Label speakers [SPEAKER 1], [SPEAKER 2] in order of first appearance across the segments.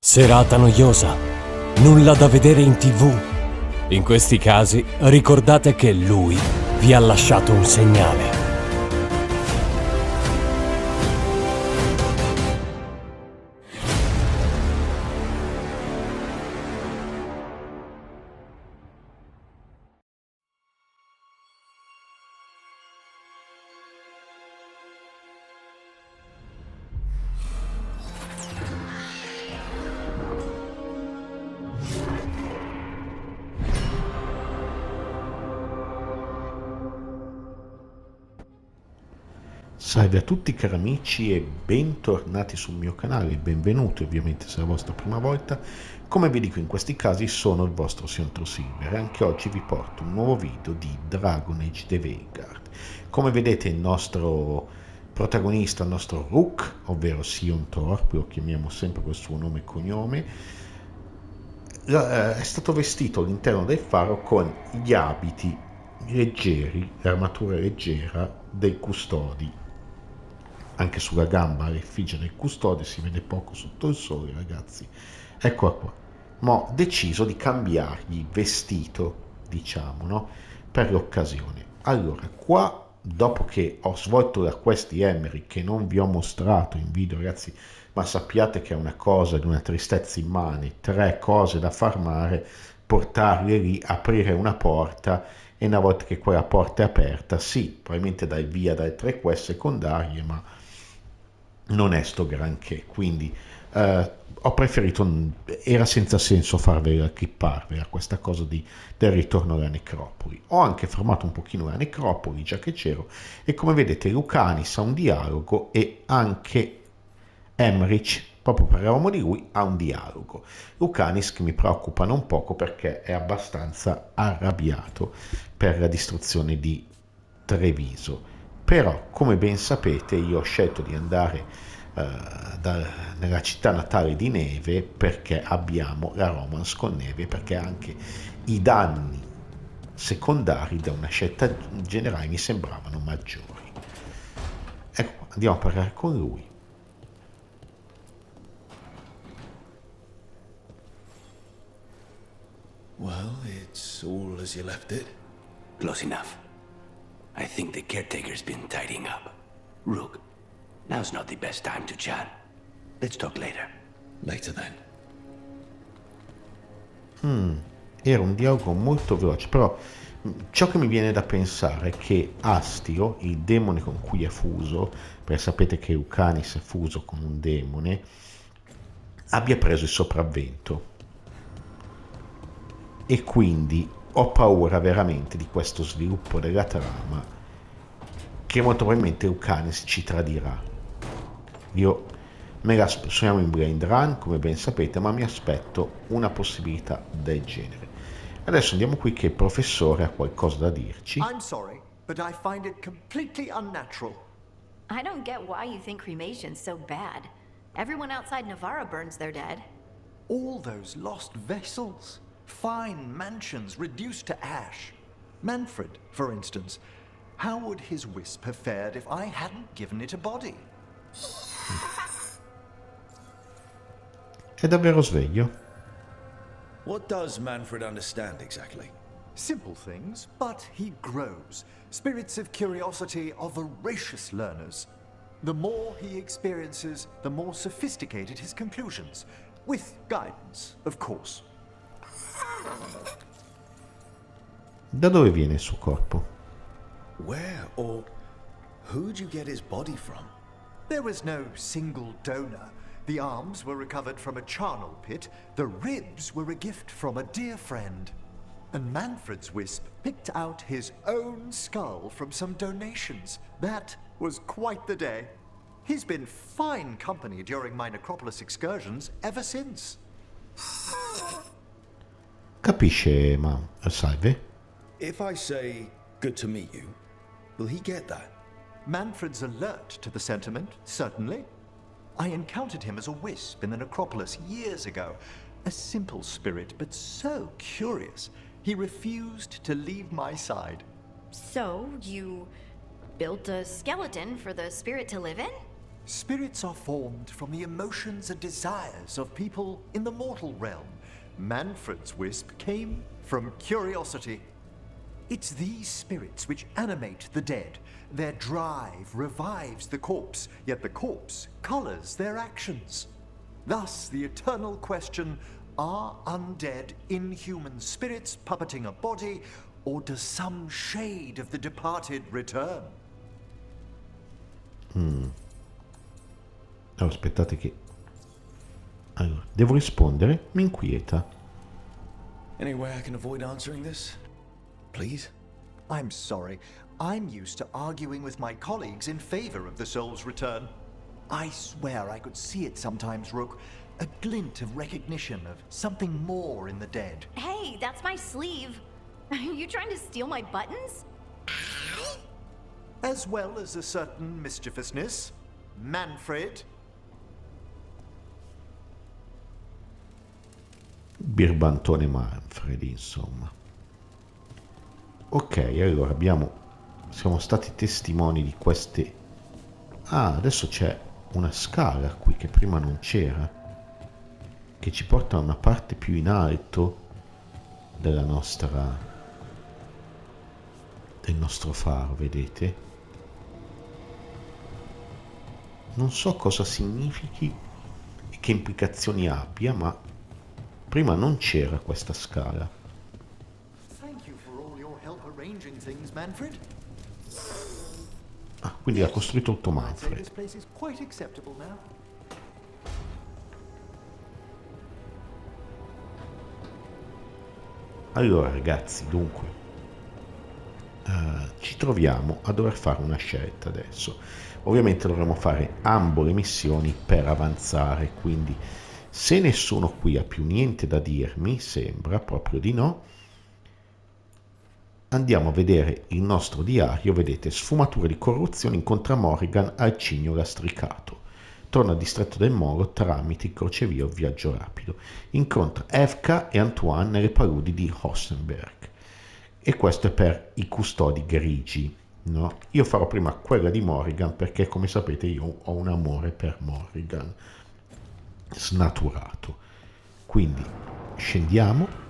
[SPEAKER 1] Serata noiosa, nulla da vedere in TV. In questi casi ricordate che lui vi ha lasciato un segnale.
[SPEAKER 2] Salve a tutti cari amici e bentornati sul mio canale, benvenuti ovviamente se è la vostra prima volta. Come vi dico in questi casi sono il vostro signor Silver e anche oggi vi porto un nuovo video di Dragon Age The Veilguard. Come vedete il nostro protagonista, il nostro Rook, ovvero Sion Thor, lo chiamiamo sempre col suo nome e cognome, è stato vestito all'interno del faro con gli abiti leggeri, l'armatura leggera del Custodi. Anche sulla gamba l'effigie del custode, si vede poco sotto il sole ragazzi, eccola qua. Ma ho deciso di cambiargli il vestito, diciamo, no? Per l'occasione. Allora qua, dopo che ho svolto la quest di Emery, che non vi ho mostrato in video ragazzi, ma sappiate che è una cosa di una tristezza immane, 3 cose da farmare, portarle lì, aprire una porta, e una volta che quella porta è aperta, sì, probabilmente dai via dalle 3 quest secondarie, ma non è sto granché, quindi ho preferito, era senza senso farvela, clipparvela questa cosa del ritorno alla necropoli. Ho anche fermato un pochino la necropoli già che c'ero, e come vedete Lucanis ha un dialogo e anche Emmerich, proprio parlavamo di lui, ha un dialogo. Lucanis che mi preoccupa non poco perché è abbastanza arrabbiato per la distruzione di Treviso. Però, come ben sapete, io ho scelto di andare nella città natale di Neve perché abbiamo la romance con Neve, perché anche i danni secondari da una scelta generale mi sembravano maggiori. Ecco, andiamo a parlare con lui.
[SPEAKER 3] Well, it's all as you left it.
[SPEAKER 4] Close enough. I think the caretaker's been tidying up. Rook, now's not the best time to chat. Let's talk later.
[SPEAKER 3] Later then.
[SPEAKER 2] Era un dialogo molto veloce, però ciò che mi viene da pensare è che Astio, il demone con cui è fuso, perché sapete che Lucanis è fuso con un demone, abbia preso il sopravvento. E quindi ho paura veramente di questo sviluppo della trama, che molto probabilmente Lucanis ci tradirà. Io me la suoniamo in blind run, come ben sapete, ma mi aspetto una possibilità del genere. Adesso andiamo qui che il professore ha qualcosa da dirci.
[SPEAKER 5] I'm sorry, but I find it completely unnatural.
[SPEAKER 6] I don't get why you think cremation's so bad. Everyone outside Navarra burns their dead.
[SPEAKER 5] All those lost vessels. Fine mansions reduced to ash. Manfred, for instance. How would his wisp have fared if I hadn't given it a body?
[SPEAKER 2] È davvero sveglio.
[SPEAKER 3] What does Manfred understand exactly?
[SPEAKER 5] Simple things, but he grows. Spirits of curiosity are voracious learners. The more he experiences, the more sophisticated his conclusions. With guidance, of course.
[SPEAKER 2] Da dove viene il suo corpo?
[SPEAKER 3] Where or who'd you get his body from?
[SPEAKER 5] There was no single donor. The arms were recovered from a charnel pit. The ribs were a gift from a dear friend. And Manfred's wisp picked out his own skull from some donations. That was quite the day. He's been fine company during my necropolis excursions ever since.
[SPEAKER 2] Capisce, ma salve?
[SPEAKER 3] If I say, good to meet you, will he get that?
[SPEAKER 5] Manfred's alert to the sentiment, certainly. I encountered him as a wisp in the necropolis years ago. A simple spirit, but so curious. He refused to leave my side.
[SPEAKER 6] So, you built a skeleton for the spirit to live in?
[SPEAKER 5] Spirits are formed from the emotions and desires of people in the mortal realm. Manfred's wisp came from curiosity. It's these spirits which animate the dead. Their drive revives the corpse, yet the corpse colors their actions. Thus, the eternal question, are undead inhuman spirits puppeting a body, or does some shade of the departed return?
[SPEAKER 2] Allora, aspettate che... Allora, devo rispondere? Mi inquieta.
[SPEAKER 3] Any way I can avoid answering this? Please?
[SPEAKER 5] I'm sorry. I'm used to arguing with my colleagues in favor of the soul's return. I swear I could see it sometimes, Rook. A glint of recognition of something more in the dead.
[SPEAKER 6] Hey, that's my sleeve. Are you trying to steal my buttons?
[SPEAKER 5] As well as a certain mischievousness. Manfred.
[SPEAKER 2] Birbantone Manfred, insomma. Ok, allora siamo stati testimoni di queste... Ah, adesso c'è una scala qui che prima non c'era, che ci porta a una parte più in alto del nostro faro, vedete? Non so cosa significhi e che implicazioni abbia, ma prima non c'era questa scala.
[SPEAKER 5] Thank you for all your help arranging things, Manfred.
[SPEAKER 2] Ah, quindi l'ha costruito tutto
[SPEAKER 5] This
[SPEAKER 2] Manfred.
[SPEAKER 5] place is quite acceptable now.
[SPEAKER 2] Allora ragazzi, dunque, ci troviamo a dover fare una scelta adesso. Ovviamente dovremo fare ambo le missioni per avanzare, quindi se nessuno qui ha più niente da dirmi, sembra proprio di no, andiamo a vedere il nostro diario. Vedete, sfumature di corruzione, incontra Morrigan al cigno lastricato. Torna al distretto del Molo tramite il crocevia o viaggio rapido. Incontra Evka e Antoine nelle paludi di Hossenberg. E questo è per i Custodi Grigi, no? Io farò prima quella di Morrigan perché, come sapete, io ho un amore per Morrigan snaturato. Quindi scendiamo.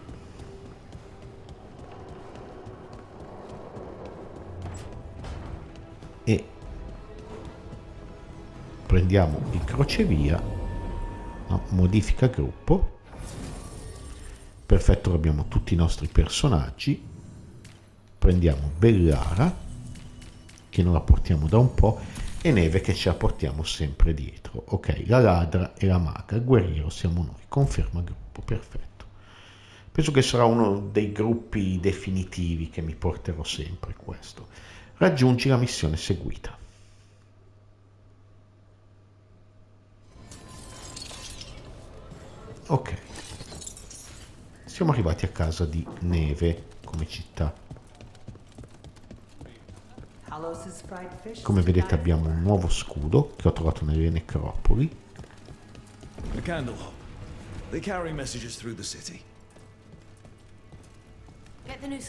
[SPEAKER 2] E prendiamo il crocevia, no? Modifica gruppo. Perfetto, abbiamo tutti i nostri personaggi. Prendiamo Bellara, che non la portiamo da un po', e Neve, che ce la portiamo sempre dietro. Ok, la ladra e la maga, il guerriero siamo noi. Conferma gruppo, perfetto. Penso che sarà uno dei gruppi definitivi che mi porterò sempre questo. Raggiungi la missione seguita. Ok, siamo arrivati a casa di Neve come città. Come vedete abbiamo un nuovo scudo che ho trovato nelle necropoli.
[SPEAKER 3] A candle. They carry messages through the city.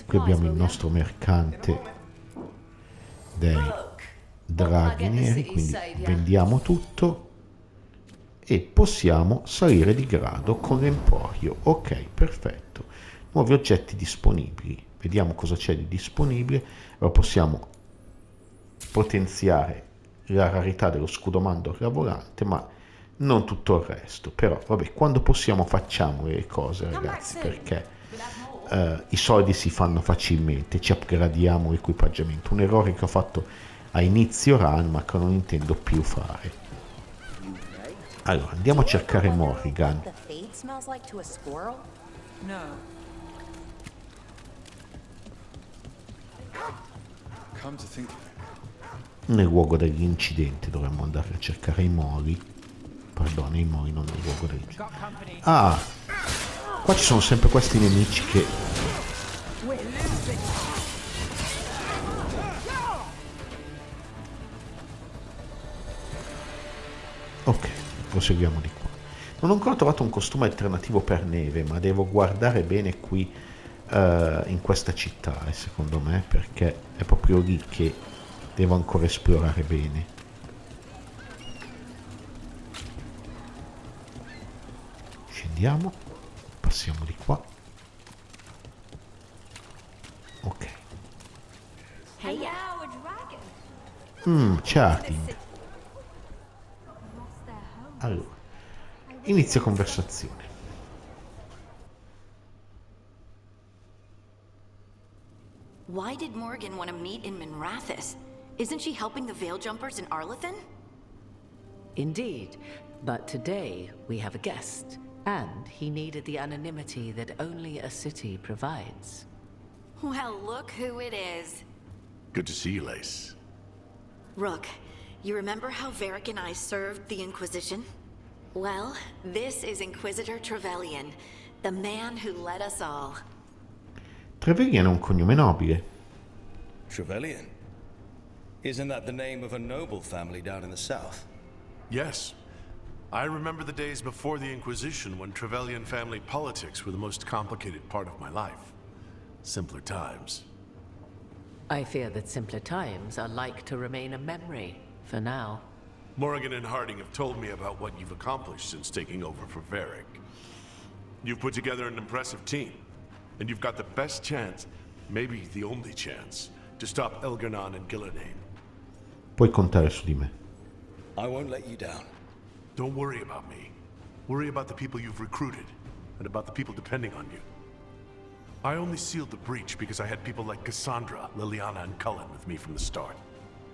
[SPEAKER 2] Qui abbiamo il nostro mercante dei draghi neri, quindi vendiamo tutto e possiamo salire di grado con l'emporio. Ok, perfetto. Nuovi oggetti disponibili. Vediamo cosa c'è di disponibile. Allora possiamo potenziare la rarità dello scudo mandorla volante, ma non tutto il resto. Però vabbè, quando possiamo facciamo le cose, ragazzi, perché i soldi si fanno facilmente, ci upgradiamo l'equipaggiamento. Un errore che ho fatto a inizio run ma che non intendo più fare. Allora andiamo a cercare Morrigan.
[SPEAKER 3] Come to think,
[SPEAKER 2] Nel luogo dell'incidente dovremmo andare a cercare i moli. Perdone, i moli, non nel luogo dell'incidente. Ah, qua ci sono sempre questi nemici che... Ok, proseguiamo di qua. Non ho ancora trovato un costume alternativo per Neve, ma devo guardare bene qui in questa città, secondo me, perché è proprio lì che devo ancora esplorare bene. Andiamo, passiamo di qua. Ok. C'è Hardin. Allora, inizia conversazione.
[SPEAKER 6] Why did Morrigan want to meet in Minrathous? Isn't she helping the Veil Jumpers in Arlathan?
[SPEAKER 7] Indeed, but today we have a guest, and he needed the anonymity that only a city provides.
[SPEAKER 6] Well, look who it is.
[SPEAKER 3] Good to see you, Lace.
[SPEAKER 6] Rook, you remember how Varric and I served the Inquisition? Well, this is Inquisitor Trevelyan, the man who led us all.
[SPEAKER 2] Trevelyan è un cognome nobile.
[SPEAKER 4] Trevelyan? Isn't that the name of a noble family down in the south?
[SPEAKER 8] Yes. I remember the days before the Inquisition when Trevelyan family politics were the most complicated part of my life. Simpler times.
[SPEAKER 7] I fear that simpler times are like to remain a memory, for now.
[SPEAKER 8] Morrigan and Hardin have told me about what you've accomplished since taking over for Varric. You've put together an impressive team, and you've got the best chance, maybe the only chance, to stop Elgar'nan and Gillenane.
[SPEAKER 2] Puoi contare su di me.
[SPEAKER 4] I won't let you down.
[SPEAKER 8] Don't worry about me. Worry about the people you've recruited, and about the people depending on you. I only sealed the breach because I had people like Cassandra, Liliana, and Cullen with me from the start.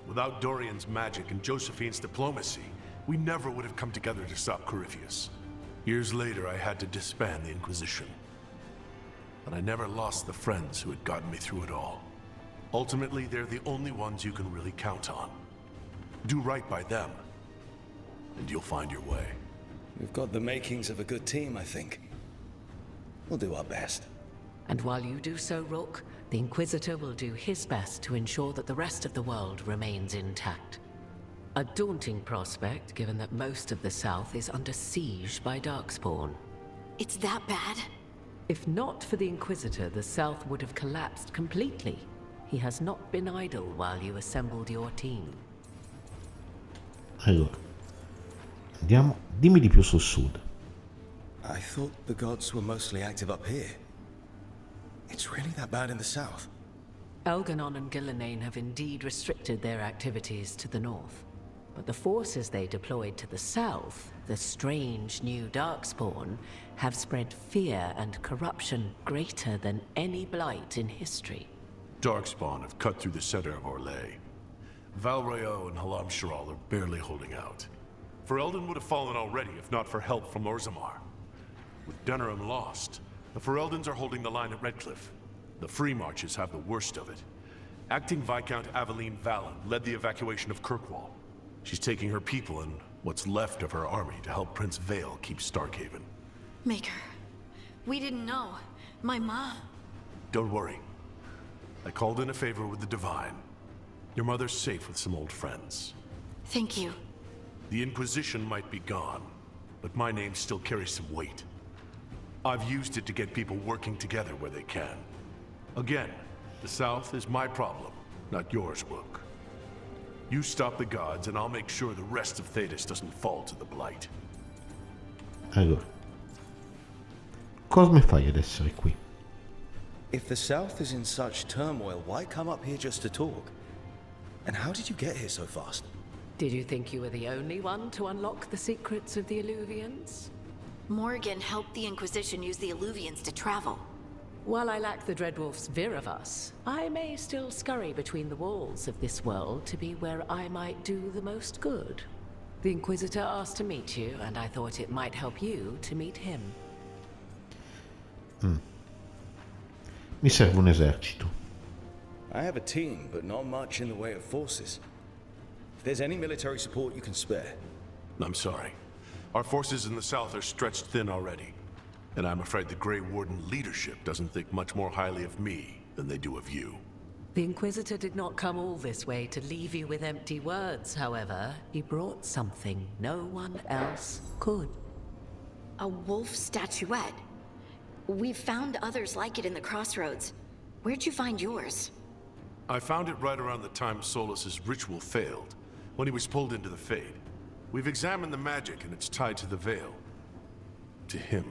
[SPEAKER 8] Without Dorian's magic and Josephine's diplomacy, we never would have come together to stop Corypheus. Years later, I had to disband the Inquisition. But I never lost the friends who had gotten me through it all. Ultimately, they're the only ones you can really count on. Do right by them, and you'll find your way.
[SPEAKER 4] We've got the makings of a good team, I think. We'll do our best.
[SPEAKER 7] And while you do so, Rook, the Inquisitor will do his best to ensure that the rest of the world remains intact. A daunting prospect, given that most of the South is under siege by Darkspawn.
[SPEAKER 6] It's that bad?
[SPEAKER 7] If not for the Inquisitor, the South would have collapsed completely. He has not been idle while you assembled your team.
[SPEAKER 2] Allora, andiamo. Dimmi di più sul sud.
[SPEAKER 4] I thought the gods were mostly active up here. It's really that bad in the south?
[SPEAKER 7] Elgar'nan and Gillenane have indeed restricted their activities to the north. But the forces they deployed to the south, the strange new Darkspawn, have spread fear and corruption greater than any blight in history.
[SPEAKER 8] Darkspawn have cut through the center of Orlais. Valrayo and Halam Sharal are barely holding out. Ferelden would have fallen already if not for help from Orzammar. With Denerim lost, the Fereldans are holding the line at Redcliffe. The Free Marches have the worst of it. Acting Viscount Aveline Vallon led the evacuation of Kirkwall. She's taking her people and what's left of her army to help Prince Vale keep Starkhaven.
[SPEAKER 6] Maker, we didn't know. My mom...
[SPEAKER 8] Don't worry. I called in a favor with the Divine. Your mother's safe with some old friends.
[SPEAKER 6] Thank you.
[SPEAKER 8] The Inquisition might be gone, but my name still carries some weight. I've used it to get people working together where they can. Again, the South is my problem, not yours, Rook. You stop the gods, and I'll make sure the rest of Thedas doesn't fall to the Blight.
[SPEAKER 2] Allora, cosa mi fai ad essere qui?
[SPEAKER 4] If the south is in such turmoil, why come up here just to talk? And how did you get here so fast?
[SPEAKER 7] Did you think you were the only one to unlock the secrets of the Illuvians?
[SPEAKER 6] Morrigan helped the Inquisition use the Illuvians to travel.
[SPEAKER 7] While I lack the Dreadwolf's Viravus, I may still scurry between the walls of this world to be where I might do the most good. The Inquisitor asked to meet you, and I thought it might help you to meet him.
[SPEAKER 2] Mi serve un esercito.
[SPEAKER 4] I have a team, but not much in the way of forces. If there's any military support you can spare.
[SPEAKER 8] I'm sorry. Our forces in the south are stretched thin already. And I'm afraid the Grey Warden leadership doesn't think much more highly of me than they do of you.
[SPEAKER 7] The Inquisitor did not come all this way to leave you with empty words, however. He brought something no one else could.
[SPEAKER 6] A wolf statuette. We've found others like it in the crossroads. Where'd you find yours?
[SPEAKER 8] I found it right around the time Solus's ritual failed, when he was pulled into the Fade. We've examined the magic and it's tied to the veil. To him.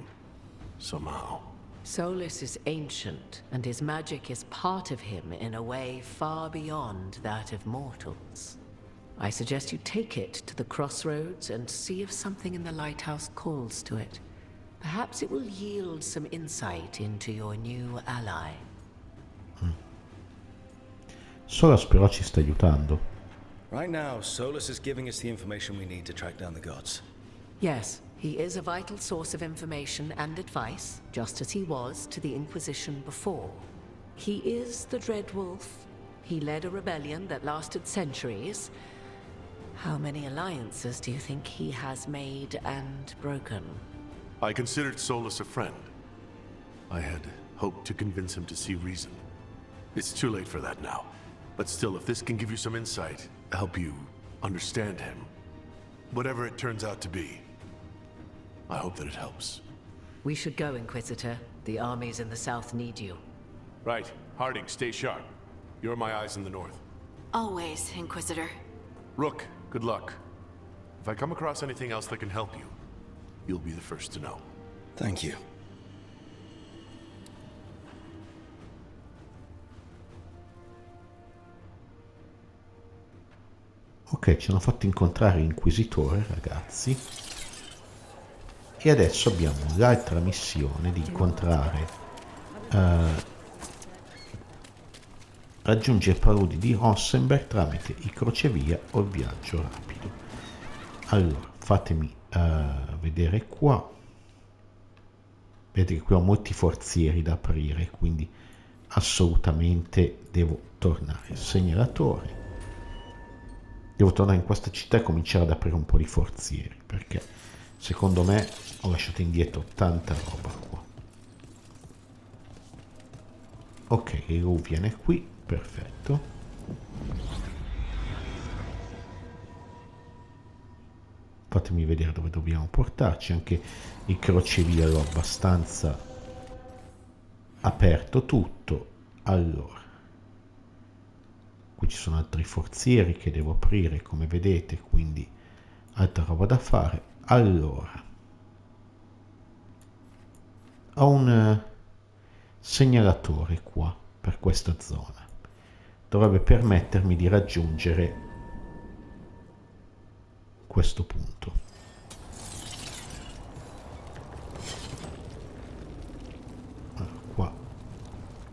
[SPEAKER 8] somehow.
[SPEAKER 7] Solus is ancient, and his magic is part of him in a way far beyond that of mortals. I suggest you take it to the crossroads and see if something in the lighthouse calls to it. Perhaps it will yield some insight into your new ally.
[SPEAKER 2] Solus però ci sta aiutando.
[SPEAKER 3] Right now, Solus is giving us the information we need to track down the gods.
[SPEAKER 7] Yes, he is a vital source of information and advice, just as he was to the Inquisition before. He is the Dread Wolf. He led a rebellion that lasted centuries. How many alliances do you think he has made and broken?
[SPEAKER 8] I considered Solus a friend. I had hoped to convince him to see reason. It's too late for that now. But still, if this can give you some insight, help you understand him, whatever it turns out to be, I hope that it helps.
[SPEAKER 7] We should go, Inquisitor. The armies in the south need you.
[SPEAKER 8] Right. Hardin, stay sharp. You're my eyes in the north.
[SPEAKER 6] Always, Inquisitor.
[SPEAKER 8] Rook, good luck. If I come across anything else that can help you, you'll be the first to know.
[SPEAKER 3] Thank you.
[SPEAKER 2] Ok, ci hanno fatto incontrare l'Inquisitore, ragazzi. E adesso abbiamo l'altra missione di incontrare... raggiungere i paludi di Rosenberg tramite il crocevia o il viaggio rapido. Allora, fatemi vedere qua. Vedete che qui ho molti forzieri da aprire, quindi assolutamente devo tornare. Segnalatore. Devo tornare in questa città e cominciare ad aprire un po' di forzieri, perché secondo me ho lasciato indietro tanta roba qua. Ok, Lu viene qui, perfetto. Fatemi vedere dove dobbiamo portarci, anche il crocevia l'ho abbastanza aperto tutto. Allora, qui ci sono altri forzieri che devo aprire, come vedete, quindi altra roba da fare. Allora, ho un segnalatore qua per questa zona, dovrebbe permettermi di raggiungere questo punto. Allora, qua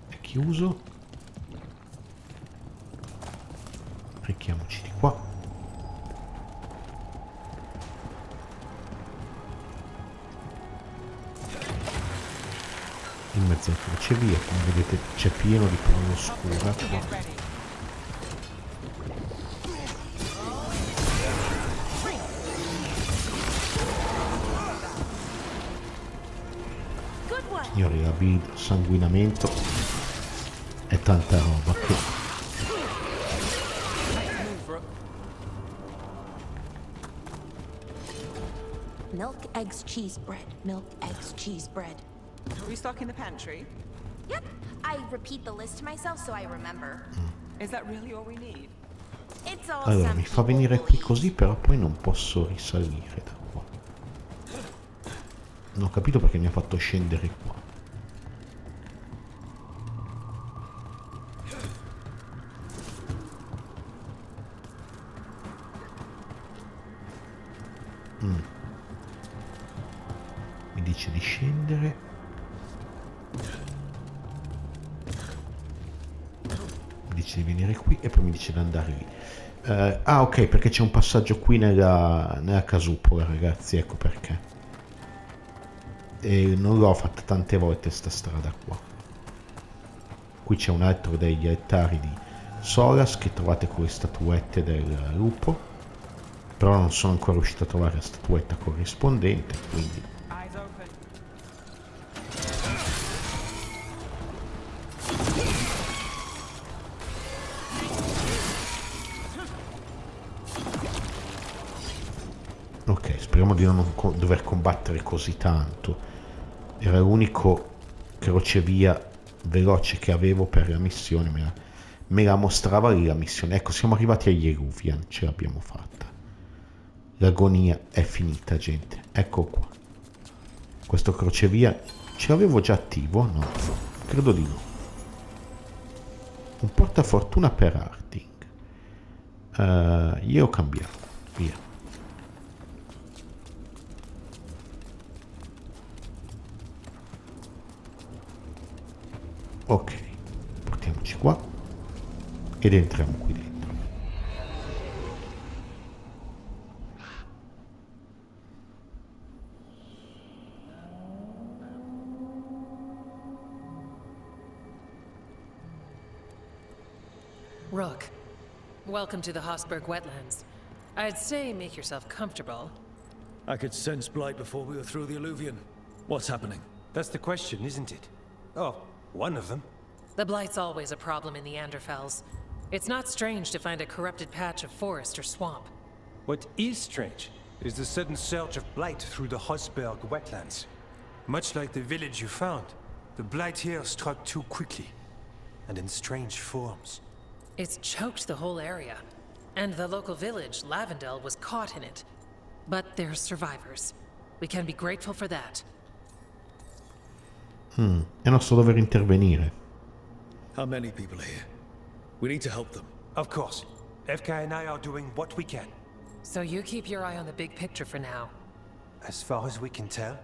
[SPEAKER 2] è chiuso, richiamoci di qua. In mezzo al crocevia, come vedete c'è pieno di prole oscura qua. Signori, la build sanguinamento è tanta roba che...
[SPEAKER 9] Milk, eggs, cheese, bread. Milk, eggs, cheese, bread.
[SPEAKER 10] Restocking the pantry?
[SPEAKER 9] Yep. I repeat the list to myself so I remember.
[SPEAKER 10] Is that really all we need?
[SPEAKER 9] It's all
[SPEAKER 2] Allora,
[SPEAKER 9] some
[SPEAKER 2] mi fa
[SPEAKER 9] people
[SPEAKER 2] venire qui
[SPEAKER 9] believe.
[SPEAKER 2] così, però poi non posso risalire da qua. Non ho capito perché mi ha fatto scendere qua. Mi dice di scendere. Mi dice di venire qui e poi mi dice di andare lì. Ah, ok, perché c'è un passaggio qui nella casupola, ragazzi, ecco perché. E non l'ho fatta tante volte sta strada qua. Qui c'è un altro degli altari di Solas che trovate con le statuette del lupo, però non sono ancora riuscito a trovare la statuetta corrispondente, quindi
[SPEAKER 10] Eyes open.
[SPEAKER 2] ok, speriamo di non dover combattere così tanto. Era l'unico crocevia veloce che avevo per la missione, me la mostrava lì la missione. Ecco, siamo arrivati agli Eruvian, ce l'abbiamo fatta. L'agonia è finita, gente. Ecco qua. Questo crocevia Ce l'avevo già attivo? No, credo di no. Un portafortuna per Hardin. Io ho cambiato, via. Ok, portiamoci qua ed entriamo qui dentro.
[SPEAKER 11] Rook, welcome to the Hosberg wetlands. I'd say make yourself comfortable.
[SPEAKER 12] I could sense blight before we were through the alluvion. What's happening?
[SPEAKER 13] That's the question, isn't it? Oh, one of them.
[SPEAKER 11] The blight's always a problem in the Anderfells. It's not strange to find a corrupted patch of forest or swamp.
[SPEAKER 13] What is strange is the sudden surge of blight through the Hosberg wetlands. Much like the village you found, the blight here struck too quickly, and in strange forms.
[SPEAKER 11] It's choked the whole area. And the local village, Lavendel, was caught in it. But they're survivors. We can be grateful for that.
[SPEAKER 2] È nostro dovere intervenire.
[SPEAKER 12] How many people are here? We need to help them.
[SPEAKER 13] Of course. FK and I are doing what we can.
[SPEAKER 11] So you keep your eye on the big picture for now.
[SPEAKER 13] As far as we can tell,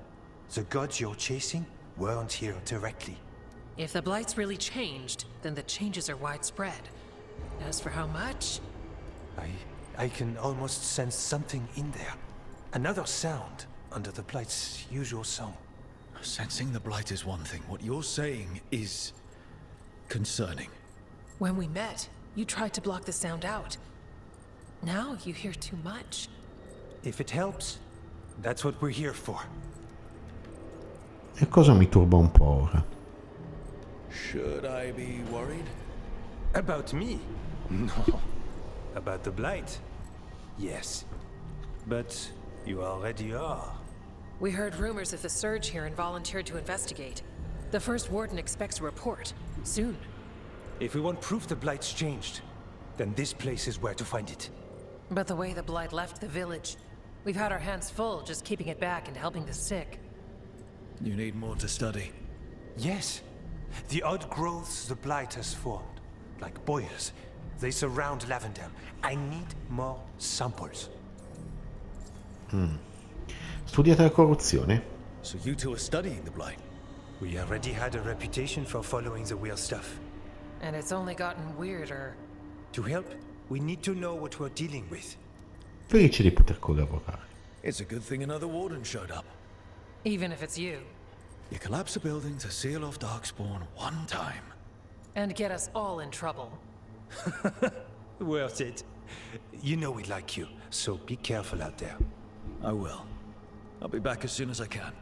[SPEAKER 13] the gods you're chasing weren't here directly.
[SPEAKER 11] If the blight's really changed, then the changes are widespread. As for how much?
[SPEAKER 13] I can almost sense something in there. Another sound under the blight's usual song.
[SPEAKER 12] Sensing the blight is one thing. What you're saying is concerning.
[SPEAKER 11] When we met, you tried to block the sound out. Now you hear too much.
[SPEAKER 13] If it helps, that's what we're here for.
[SPEAKER 2] E cosa mi turba un po' ora?
[SPEAKER 12] Should I be worried?
[SPEAKER 13] About me? No. About the blight? Yes. But you already are.
[SPEAKER 11] We heard rumors of the surge here and volunteered to investigate. The first warden expects a report. Soon.
[SPEAKER 13] If we want proof the blight's changed, then this place is where to find it.
[SPEAKER 11] But the way the blight left the village, we've had our hands full just keeping it back and helping the sick.
[SPEAKER 12] You need more to study.
[SPEAKER 13] Yes. The odd growths the blight has formed, like boils, they surround Lavendel. I need more samples.
[SPEAKER 2] Studiate la corruzione?
[SPEAKER 12] So you two are studying the blight?
[SPEAKER 13] We already had a reputation for following the weird stuff.
[SPEAKER 11] And it's only gotten weirder.
[SPEAKER 13] To help, we need to know what we're dealing with.
[SPEAKER 2] Felice di poter collaborare.
[SPEAKER 12] It's a good thing another warden showed up.
[SPEAKER 11] Even if it's you.
[SPEAKER 12] You collapse a building to seal off Darkspawn one time.
[SPEAKER 11] And get us all in trouble.
[SPEAKER 13] Worth it. You know we like you, so be careful out there.
[SPEAKER 12] I will. I'll be back as soon as I can.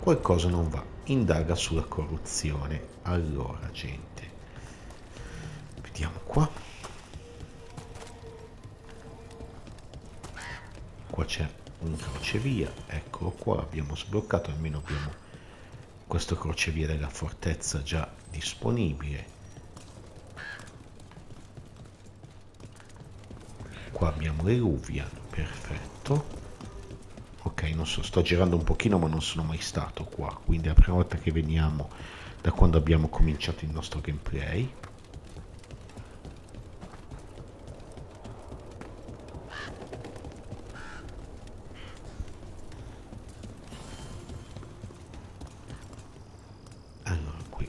[SPEAKER 2] Qualcosa non va. Indaga sulla corruzione. Allora, gente. Vediamo qua. Qua c'è un crocevia. Eccolo qua. Abbiamo sbloccato. Almeno abbiamo questo crocevia della fortezza già disponibile. Qua abbiamo l'Eluvian. Perfetto. Ok, non so, sto girando un pochino ma non sono mai stato qua, quindi è la prima volta che veniamo da quando abbiamo cominciato il nostro gameplay. Allora, qui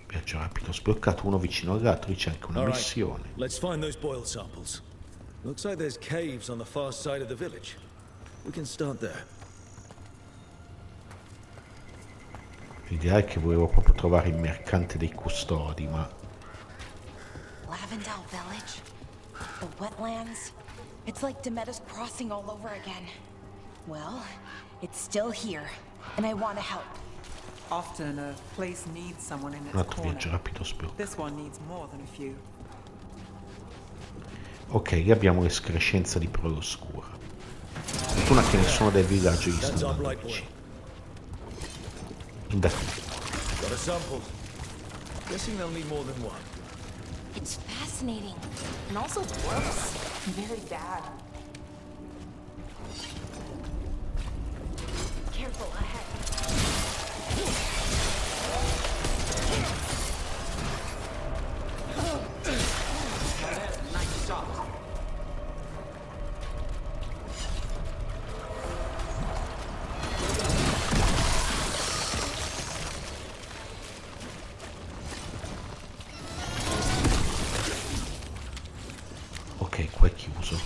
[SPEAKER 2] viaggio rapido sbloccato, uno vicino all'altro, c'è anche una missione.
[SPEAKER 12] Let's find those boil samples. Looks like there's caves on the far side of the village. We can start there.
[SPEAKER 2] L'idea è che volevo proprio trovare il mercante dei custodi, ma...
[SPEAKER 9] Lavendel Village? The wetlands? It's like Demeter's crossing all over again. Well, it's still here, and I want to help.
[SPEAKER 10] Often a place needs someone in
[SPEAKER 2] Un
[SPEAKER 10] its
[SPEAKER 2] altro
[SPEAKER 10] corner.
[SPEAKER 2] viaggio rapido sbloccato.
[SPEAKER 10] This one needs more than a few.
[SPEAKER 2] Ok, lì abbiamo l'escrescenza di Prole oscura. Fortuna che nessuno del villaggio gli sta andando vicino. Da qui.
[SPEAKER 12] Got a sample. Guessing they'll need more than one.
[SPEAKER 9] It's fascinating, and also gross. Very bad. Careful ahead.
[SPEAKER 10] Nice shot.
[SPEAKER 2] Ok, qua è chiuso.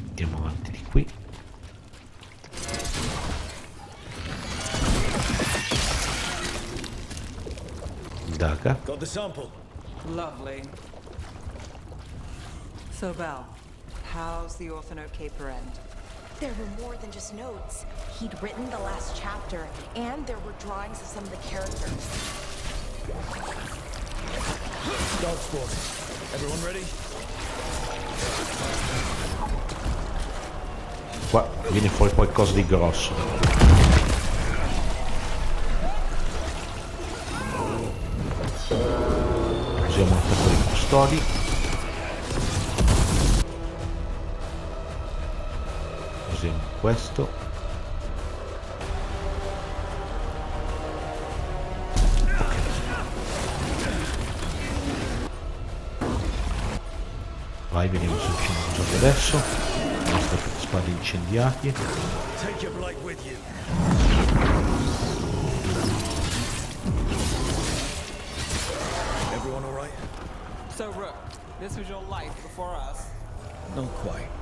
[SPEAKER 2] Andiamo avanti di qui. Daga.
[SPEAKER 12] Got the sample.
[SPEAKER 10] Lovely. So, Belle, how's the Orphanote Caper end?
[SPEAKER 9] There were more than just notes. He'd written the last chapter, and there were drawings of some of the characters.
[SPEAKER 12] Dog sport. Everyone ready?
[SPEAKER 2] Qua viene fuori qualcosa di grosso. Usiamo l'attacco dei custodi. Usiamo questo. Ok. Vai, vediamo se riusciamo a usarlo adesso. Le nostre spade incendiate.
[SPEAKER 12] Take your blight with you. Everyone all right?
[SPEAKER 10] So, Rook, this was your life before us?
[SPEAKER 12] Not quite.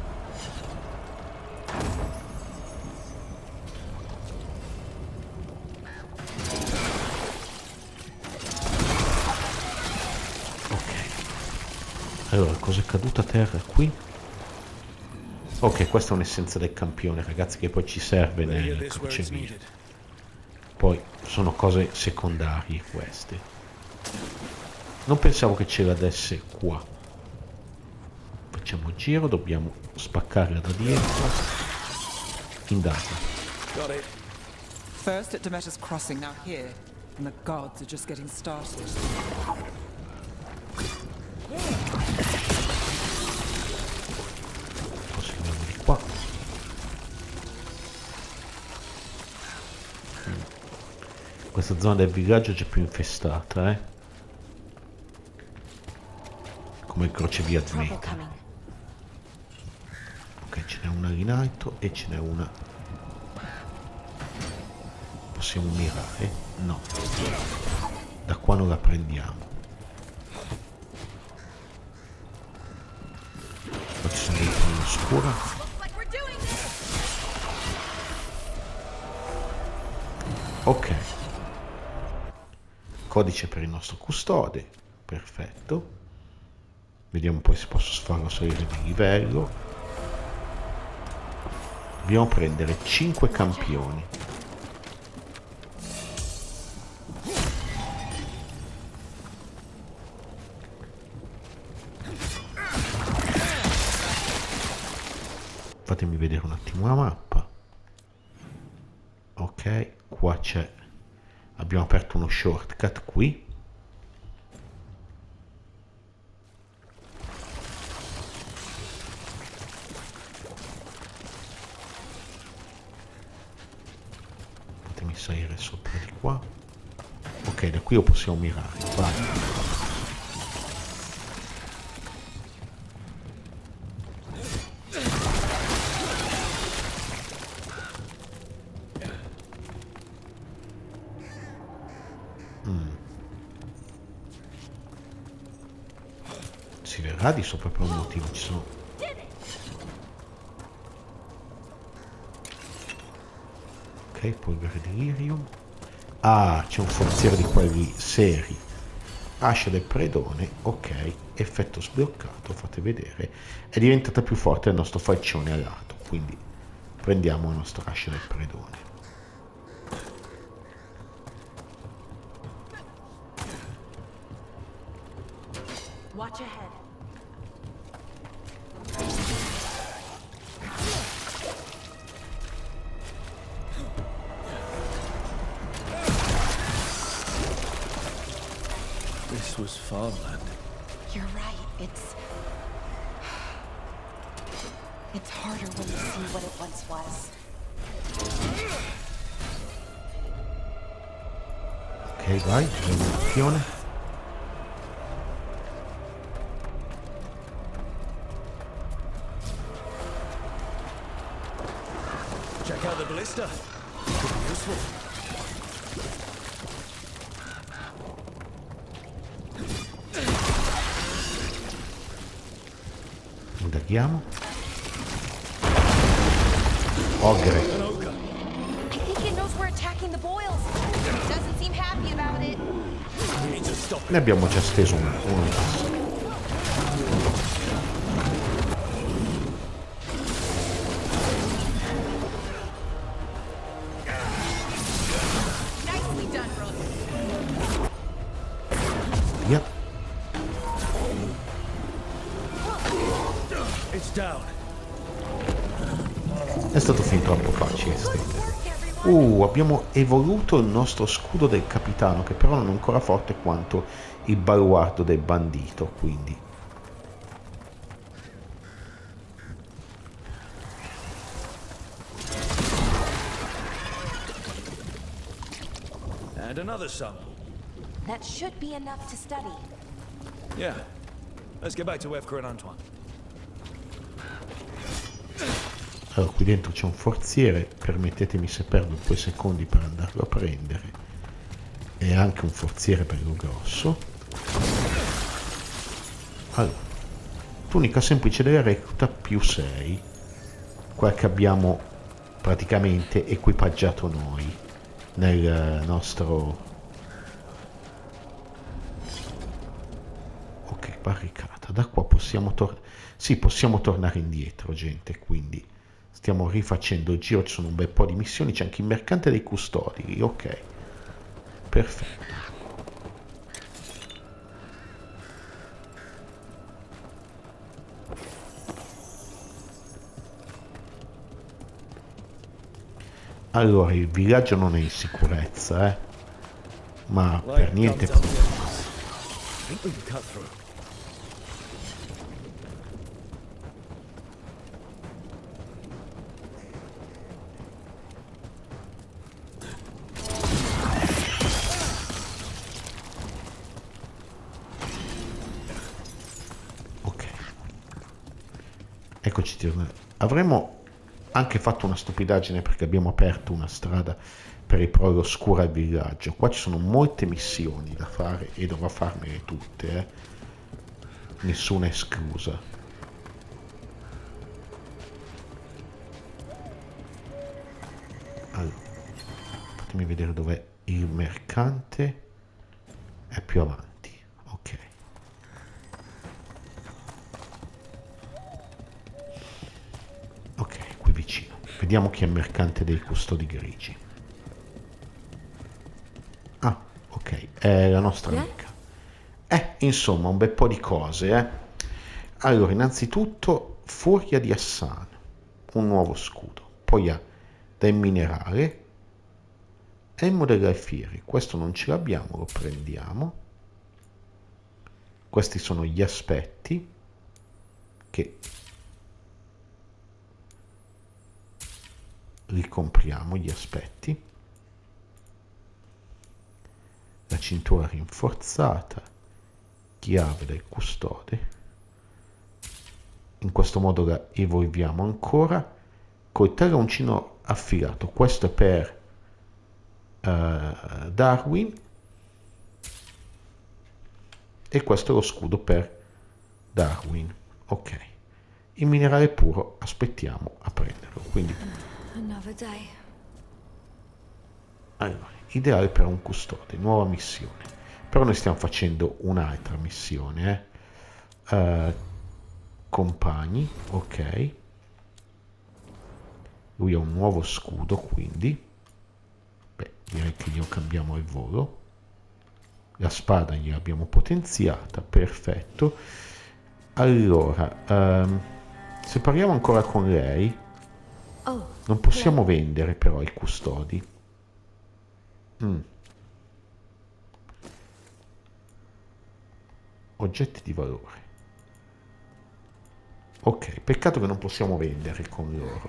[SPEAKER 2] Allora, cosa è caduto a terra qui? Ok, questa è un'essenza del campione, ragazzi, che poi ci serve nel crocevia. Poi sono cose secondarie queste. Non pensavo che ce l'avesse qua. Facciamo il giro, dobbiamo spaccarla da dietro. Indaga.
[SPEAKER 10] First at Demeter's Crossing, now here. And the gods are just getting started.
[SPEAKER 2] Proseguiamo di qua. Questa zona del villaggio è già più infestata, come il crocevia di Meta. Ok, ce n'è una lì in alto e ce n'è una. Possiamo mirare? No. Da qua non la prendiamo. Qua ci sono dei punti oscura. Ok. Codice per il nostro custode. Perfetto. Vediamo poi se posso farlo salire di livello. Dobbiamo prendere 5 campioni. Fatemi vedere un attimo la mappa. Ok, qua c'è. Abbiamo aperto uno shortcut qui. Fatemi salire sopra di qua. Ok, da qui lo possiamo mirare. Vai. Si verrà di sopra per un motivo, ci sono. Ok, polvere di lirium. Ah, c'è un forziere di quelli seri. Ascia del predone, ok, effetto sbloccato, fate vedere. È diventata più forte il nostro falcione alato, quindi prendiamo la nostra ascia del predone.
[SPEAKER 9] Watch ahead.
[SPEAKER 12] This was farmland.
[SPEAKER 9] You're right. It's harder when you see what it once was.
[SPEAKER 2] Ok, vai, evoluzione.
[SPEAKER 12] Check out the ballista. Could be useful.
[SPEAKER 2] Indaghiamo. Ogre.
[SPEAKER 9] I think it knows we're attacking the boils. Doesn't seem happy about it.
[SPEAKER 2] Ne abbiamo già steso uno in passato.
[SPEAKER 9] Nicely done, Rook.
[SPEAKER 2] Via.
[SPEAKER 12] It's down.
[SPEAKER 2] È stato fin troppo facile stendere. Abbiamo evoluto il nostro scudo del capitano, che però non è ancora forte quanto il baluardo del bandito, quindi.
[SPEAKER 12] And another sample.
[SPEAKER 9] That should be enough to study.
[SPEAKER 12] Yeah. Let's get back to Evker and Antoine.
[SPEAKER 2] Allora, qui dentro c'è un forziere, permettetemi se perdo 2 secondi per andarlo a prendere. E anche un forziere bello grosso. Allora, tunica semplice della recluta più 6. Quella che abbiamo praticamente equipaggiato noi nel nostro... Ok, barricata. Da qua possiamo tornare... Sì, possiamo tornare indietro, gente, quindi... Stiamo rifacendo il giro, ci sono un bel po' di missioni, c'è anche il mercante dei custodi, ok. Perfetto. Allora, il villaggio non è in sicurezza, ma per niente... Eccoci, avremmo anche fatto una stupidaggine perché abbiamo aperto una strada per il Prole oscura al villaggio. Qua ci sono molte missioni da fare e dovrò farmele tutte, nessuna esclusa. Allora, fatemi vedere dov'è il mercante. È più avanti, ok. Ok, qui vicino. Vediamo chi è il mercante dei Custodi Grigi. Ah, ok, è la nostra amica. Insomma, un bel po' di cose, Allora, innanzitutto, Furia di Hassan, un nuovo scudo. Poi ha del minerale, Elmo dell'Alfieri. Questo non ce l'abbiamo, lo prendiamo. Questi sono gli aspetti che... ricompriamo gli aspetti, la cintura rinforzata, chiave del custode. In questo modo la evolviamo ancora. Coltello uncino affilato, questo è per Darwin e questo è lo scudo per Darwin. Ok, il minerale puro aspettiamo a prenderlo, quindi allora, ideale per un custode, nuova missione. Però noi stiamo facendo un'altra missione, compagni, ok. Lui ha un nuovo scudo, quindi direi che glielo cambiamo al volo. La spada gliel'abbiamo potenziata, perfetto. Allora, se parliamo ancora con lei, non possiamo vendere però i custodi. oggetti di valore. Ok, peccato che non possiamo vendere con loro.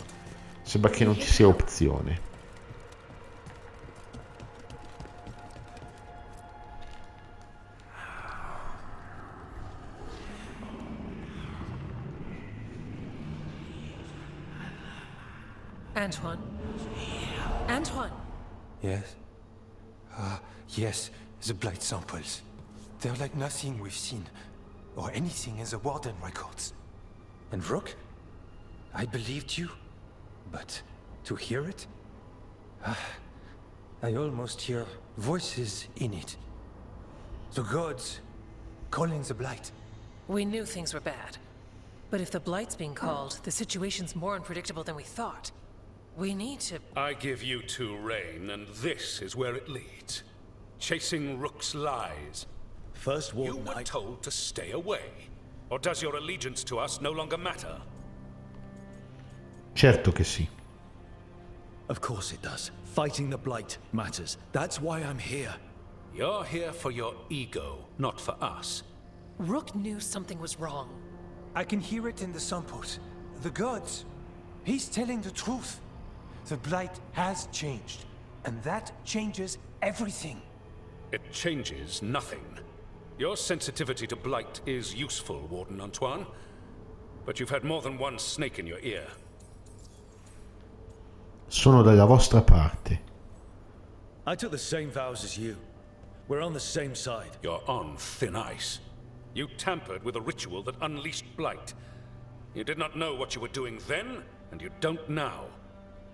[SPEAKER 2] Sembra che non ci sia opzione.
[SPEAKER 11] Antoine? Antoine!
[SPEAKER 13] Yes? Yes, the blight samples. They're like nothing we've seen, or anything in the Warden records. And Rook? I believed you, but to hear it? I almost hear voices in it. The gods calling the blight.
[SPEAKER 11] We knew things were bad. But if the blight's being called, the situation's more unpredictable than we thought. We need to...
[SPEAKER 14] I give you two reign, and this is where it leads. Chasing Rook's lies.
[SPEAKER 12] First Warden,
[SPEAKER 14] you were told to stay away. Or does your allegiance to us no longer matter?
[SPEAKER 2] Certo che sì.
[SPEAKER 12] Of course it does. Fighting the blight matters. That's why I'm here.
[SPEAKER 14] You're here for your ego, not for us.
[SPEAKER 11] Rook knew something was wrong.
[SPEAKER 13] I can hear it in the samples. The gods. He's telling the truth. The blight has changed, and that changes everything.
[SPEAKER 14] It changes nothing. Your sensitivity to blight is useful, Warden Antoine. But you've had more than one snake in your ear.
[SPEAKER 2] Sono dalla vostra parte.
[SPEAKER 12] I took the same vows as you. We're on the same side.
[SPEAKER 14] You're on thin ice. You tampered with a ritual that unleashed blight. You did not know what you were doing then, and you don't now.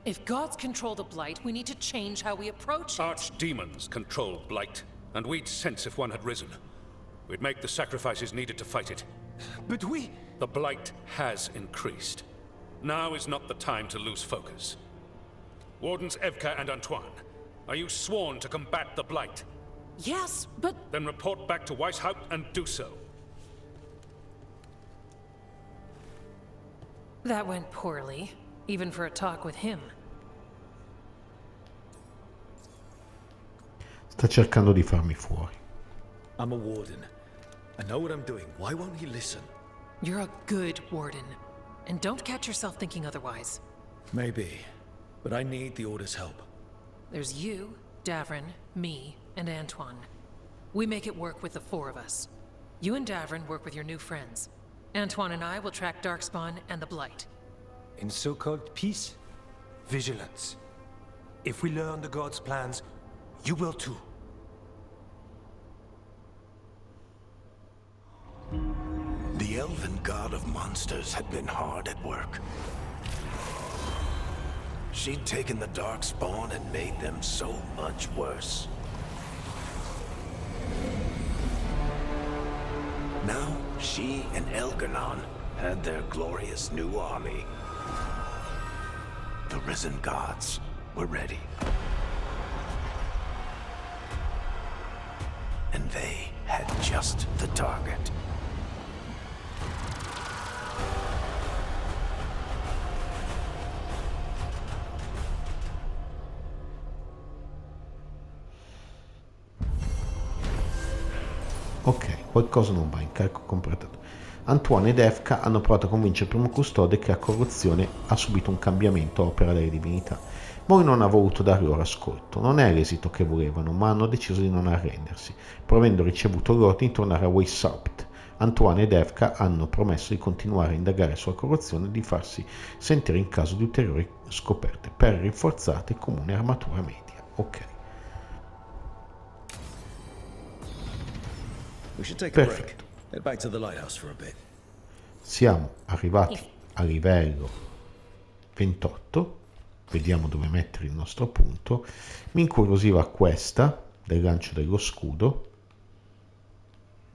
[SPEAKER 11] If gods control the blight, we need to change how we approach it.
[SPEAKER 14] Archdemons control blight, and we'd sense if one had risen. We'd make the sacrifices needed to fight it.
[SPEAKER 13] But we...
[SPEAKER 14] The blight has increased. Now is not the time to lose focus. Wardens Evka and Antoine, are you sworn to combat the blight?
[SPEAKER 11] Yes, but...
[SPEAKER 14] Then report back to Weishaupt and do so.
[SPEAKER 11] That went poorly, even for a talk with him.
[SPEAKER 2] Sta cercando di farmi fuori.
[SPEAKER 12] I'm a warden. I know what I'm doing. Why won't he listen?
[SPEAKER 11] You're a good warden. And don't catch yourself thinking otherwise.
[SPEAKER 12] Maybe. But I need the Order's help.
[SPEAKER 11] There's you, Davrin, me, and Antoine. We make it work with the four of us. You and Davrin work with your new friends. Antoine and I will track Darkspawn and the Blight.
[SPEAKER 13] In so-called peace, vigilance. If we learn the gods' plans, you will too.
[SPEAKER 4] The elven god of monsters had been hard at work. She'd taken the Darkspawn and made them so much worse. Now, she and Elgarnon had their glorious new army. The risen gods were ready. And they had just the target.
[SPEAKER 2] Ok, qualcosa non va, incarico completato. Antoine ed Evka hanno provato a convincere il primo custode che la corruzione ha subito un cambiamento a opera delle divinità. Moli non ha voluto dare loro ascolto. Non è l'esito che volevano, ma hanno deciso di non arrendersi, pur avendo ricevuto l'ordine di tornare a Weishaupt. Antoine ed Evka hanno promesso di continuare a indagare sulla corruzione e di farsi sentire in caso di ulteriori scoperte per rinforzate comune armatura media. Ok.
[SPEAKER 12] We should take a break. Head back to the lighthouse for a bit.
[SPEAKER 2] Siamo arrivati a livello 28. Vediamo dove mettere il nostro punto. Mi incuriosiva questa del lancio dello scudo.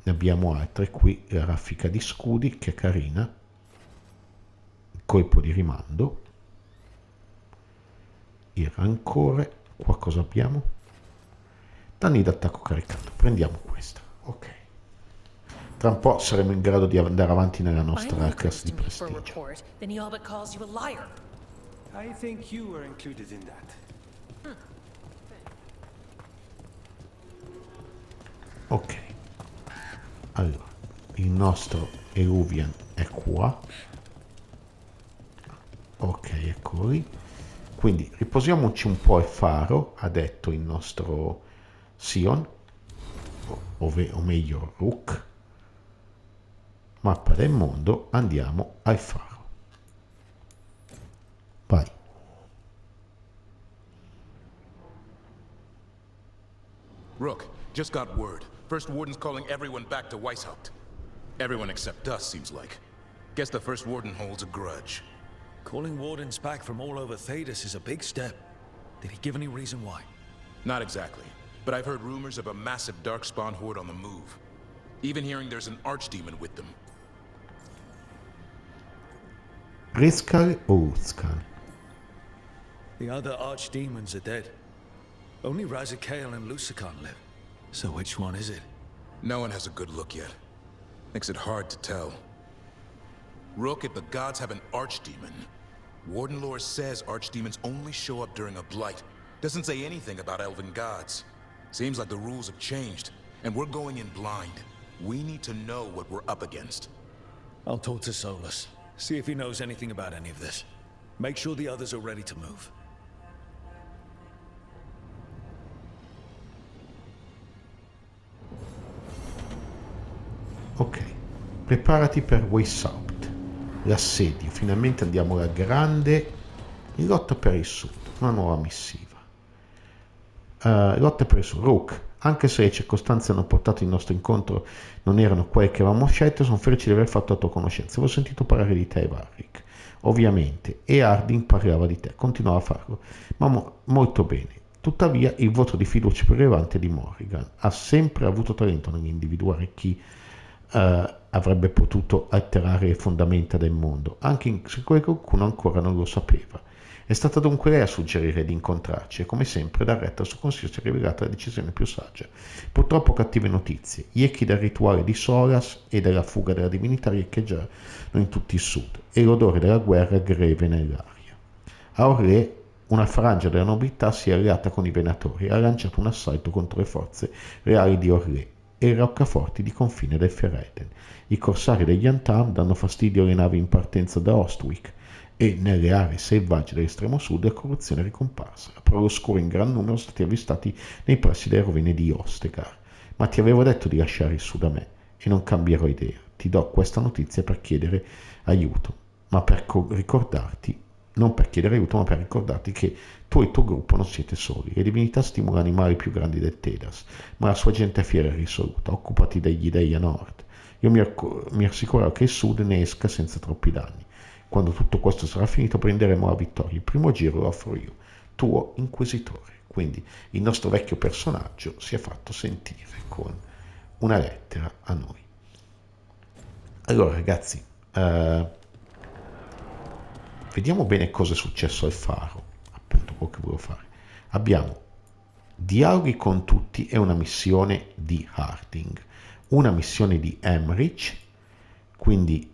[SPEAKER 2] Ne abbiamo altre qui, la raffica di scudi che è carina, il colpo di rimando, il rancore. Qua cosa abbiamo? Danni d'attacco caricato. Prendiamo questa. Ok. Tra un po' saremo in grado di andare avanti nella nostra classe di prestigio.
[SPEAKER 13] I think you were included in that.
[SPEAKER 2] Ok. Allora, il nostro Eruvian è qua. Ok, eccolo lì. Quindi riposiamoci un po' al faro, ha detto il nostro Sion, o meglio Rook. Mappa del mondo, andiamo al faro. Vai.
[SPEAKER 15] Rook, just got word. First Warden's calling everyone back to Weishaupt. Everyone except us, seems like. Guess the First Warden holds a grudge.
[SPEAKER 12] Calling Wardens back from all over Thedas is a big step. Did he give any reason why?
[SPEAKER 15] Not exactly, but I've heard rumors of a massive Darkspawn horde on the move. Even hearing there's an archdemon with them.
[SPEAKER 2] Riskal or Uskal?
[SPEAKER 12] The other archdemons are dead. Only Razikael and Lucican live. So which one is it?
[SPEAKER 15] No one has a good look yet. Makes it hard to tell. Rook, if the gods have an archdemon, Warden lore says archdemons only show up during a blight. Doesn't say anything about elven gods. Seems like the rules have changed, and we're going in blind. We need to know what we're up against.
[SPEAKER 12] I'll talk to Solus. See if he knows anything about any of this. Make sure the others are ready to move.
[SPEAKER 2] Ok, preparati per Weishaupt, l'assedio. Finalmente andiamo alla grande lotta per il sud, una nuova missiva. Lotta per il sud. Rook, anche se le circostanze hanno portato il nostro incontro non erano quelle che avevamo scelto, sono felice di aver fatto la tua conoscenza. Avevo sentito parlare di te, Varric, ovviamente, e Hardin parlava di te, continuava a farlo, ma molto bene. Tuttavia il voto di fiducia più rilevante di Morrigan. Ha sempre avuto talento nell'individuare chi avrebbe potuto alterare le fondamenta del mondo, anche se qualcuno ancora non lo sapeva. È stata dunque lei a suggerire di incontrarci e come sempre dal retta al suo consiglio si è rivelata la decisione più saggia. Purtroppo cattive notizie, gli echi del rituale di Solas e della fuga della divinità riecheggiano in tutto il sud e l'odore della guerra greve nell'aria. A Orlé una frangia della nobiltà si è alleata con i venatori e ha lanciato un assalto contro le forze reali di Orlé e i roccaforti di confine del Ferelden. I corsari degli Antam danno fastidio alle navi in partenza da Ostwick e nelle aree selvagge dell'estremo sud la corruzione è ricomparsa. Prole oscura in gran numero sono stati avvistati nei pressi delle rovine di Ostegar. Ma ti avevo detto di lasciare il sud a me e non cambierò idea. Ti do questa notizia per chiedere aiuto, ma per ricordarti non per chiedere aiuto, ma per ricordarti che tu e il tuo gruppo non siete soli. Le divinità stimolano i mali più grandi del Thedas, ma la sua gente è fiera e risoluta. Occupati degli dei a nord. Io mi assicurerò che il sud ne esca senza troppi danni. Quando tutto questo sarà finito prenderemo la vittoria. Il primo giro lo offro io, tuo inquisitore. Quindi il nostro vecchio personaggio si è fatto sentire con una lettera a noi. Allora ragazzi, vediamo bene cosa è successo al faro, appunto quello che volevo fare. Abbiamo dialoghi con tutti e una missione di Hardin, una missione di Emmerich, quindi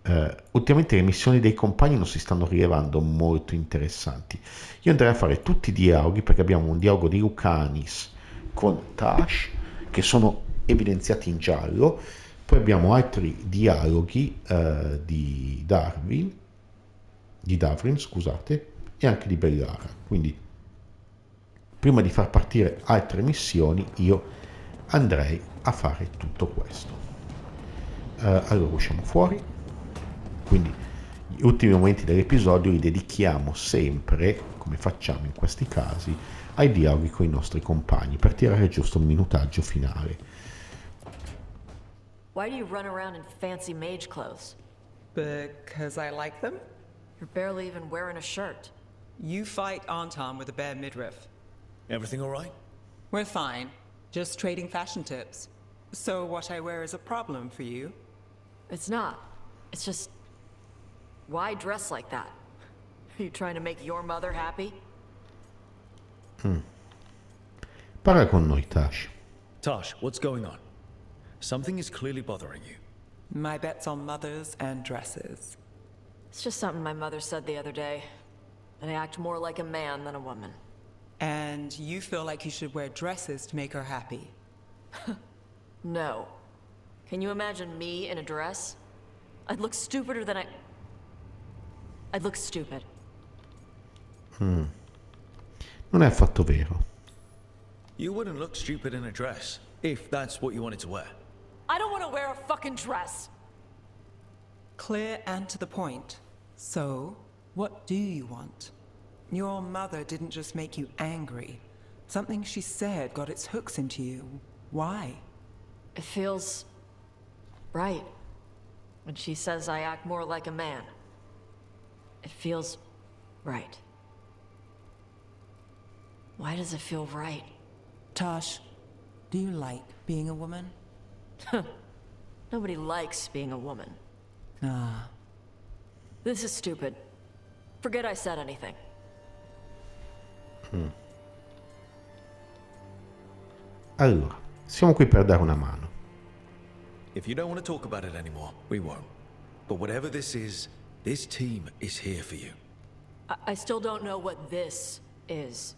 [SPEAKER 2] ultimamente le missioni dei compagni non si stanno rilevando molto interessanti. Io andrei a fare tutti i dialoghi perché abbiamo un dialogo di Lucanis con Tash che sono evidenziati in giallo, poi abbiamo altri dialoghi di Davrin, scusate, e anche di Bellara. Quindi prima di far partire altre missioni io andrei a fare tutto questo. Allora usciamo fuori, quindi gli ultimi momenti dell'episodio li dedichiamo sempre, come facciamo in questi casi, ai dialoghi con i nostri compagni per tirare giusto un minutaggio finale.
[SPEAKER 16] Why do you run around in fancy mage clothes?
[SPEAKER 10] Because I like them?
[SPEAKER 16] You're barely even wearing a shirt.
[SPEAKER 10] You fight Anton with a bare midriff.
[SPEAKER 12] Everything all right?
[SPEAKER 10] We're fine. Just trading fashion tips. So what I wear is a problem for you?
[SPEAKER 16] It's not. It's just... Why dress like that? Are you trying to make your mother happy?
[SPEAKER 2] Parla con noi, Tash.
[SPEAKER 12] Tash, what's going on? Something is clearly bothering you.
[SPEAKER 10] My bet's on mothers and dresses.
[SPEAKER 16] It's just something my mother said the other day. And I act more like a man than a woman.
[SPEAKER 10] And you feel like you should wear dresses to make her happy?
[SPEAKER 16] No. Can you imagine me in a dress? I'd look stupider than I'd look stupid.
[SPEAKER 2] Non è affatto vero.
[SPEAKER 12] You wouldn't look stupid in a dress, if that's what you wanted to wear.
[SPEAKER 16] I don't want to wear a fucking dress!
[SPEAKER 10] Clear and to the point. So, what do you want? Your mother didn't just make you angry. Something she said got its hooks into you. Why?
[SPEAKER 16] It feels right. When she says I act more like a man. It feels right. Why does it feel right?
[SPEAKER 10] Tosh, do you like being a woman?
[SPEAKER 16] Nobody likes being a woman.
[SPEAKER 10] Ah.
[SPEAKER 16] This is stupid. Forget I said anything.
[SPEAKER 2] Allora, siamo qui per dare una mano.
[SPEAKER 12] If you don't want to talk about it anymore, we won't. But whatever this is, this team is here for you.
[SPEAKER 16] I still don't know what this is.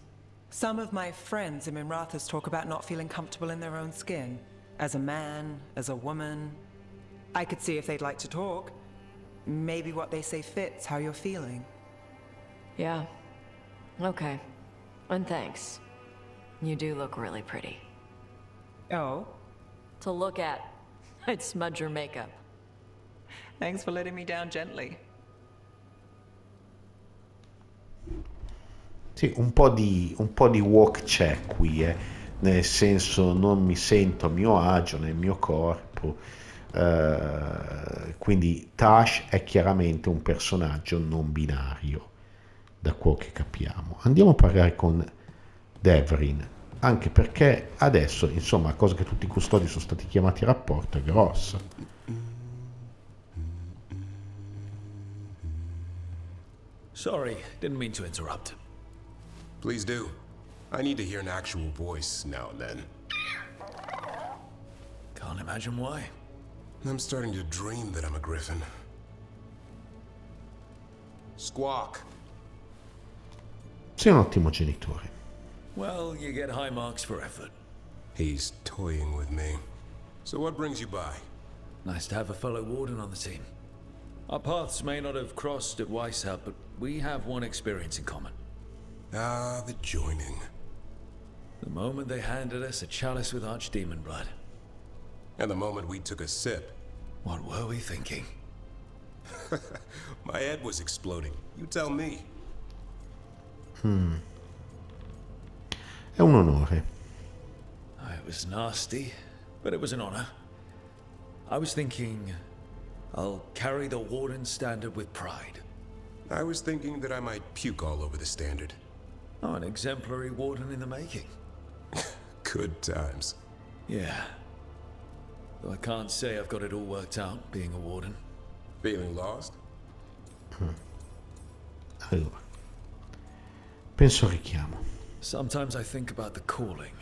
[SPEAKER 10] Some of my friends in Minrathous talk about not feeling comfortable in their own skin. As a man, as a woman. I could see if they'd like to talk. Maybe what they say fits how you're feeling.
[SPEAKER 16] Yeah. Okay. And thanks. You do look really pretty.
[SPEAKER 10] Oh?
[SPEAKER 16] To look at. I'd smudge your makeup.
[SPEAKER 10] Thanks for letting me down gently.
[SPEAKER 2] Sì, un po' di walk c'è qui, nel senso non mi sento a mio agio nel mio corpo, quindi Tash è chiaramente un personaggio non binario, da quel che capiamo. Andiamo a parlare con Devrin, anche perché adesso, insomma, la cosa che tutti i custodi sono stati chiamati a rapporto è grossa.
[SPEAKER 12] Sorry, didn't mean to interrupt.
[SPEAKER 17] Please do. I need to hear an actual voice now and then.
[SPEAKER 12] Can't imagine why.
[SPEAKER 17] I'm starting to dream that I'm a griffin. Squawk.
[SPEAKER 2] Sei un ottimo genitore.
[SPEAKER 12] Well, you get high marks for effort.
[SPEAKER 17] He's toying with me. So what brings you by?
[SPEAKER 12] Nice to have a fellow warden on the team. Our paths may not have crossed at Weishaupt, but we have one experience in common.
[SPEAKER 17] Ah, the joining.
[SPEAKER 12] The moment they handed us a chalice with archdemon blood.
[SPEAKER 17] And the moment we took a sip.
[SPEAKER 12] What were we thinking?
[SPEAKER 17] My head was exploding. You tell me.
[SPEAKER 2] È un onore.
[SPEAKER 12] It was nasty, but it was an honor. I was thinking, I'll carry the warden standard with pride.
[SPEAKER 17] I was thinking that I might puke all over the standard.
[SPEAKER 12] Oh, an exemplary warden in the making.
[SPEAKER 17] Good times.
[SPEAKER 12] Yeah. Though I can't say I've got it all worked out, being a warden.
[SPEAKER 17] Feeling lost?
[SPEAKER 2] Allora, penso al richiamo.
[SPEAKER 12] Sometimes I think about the calling.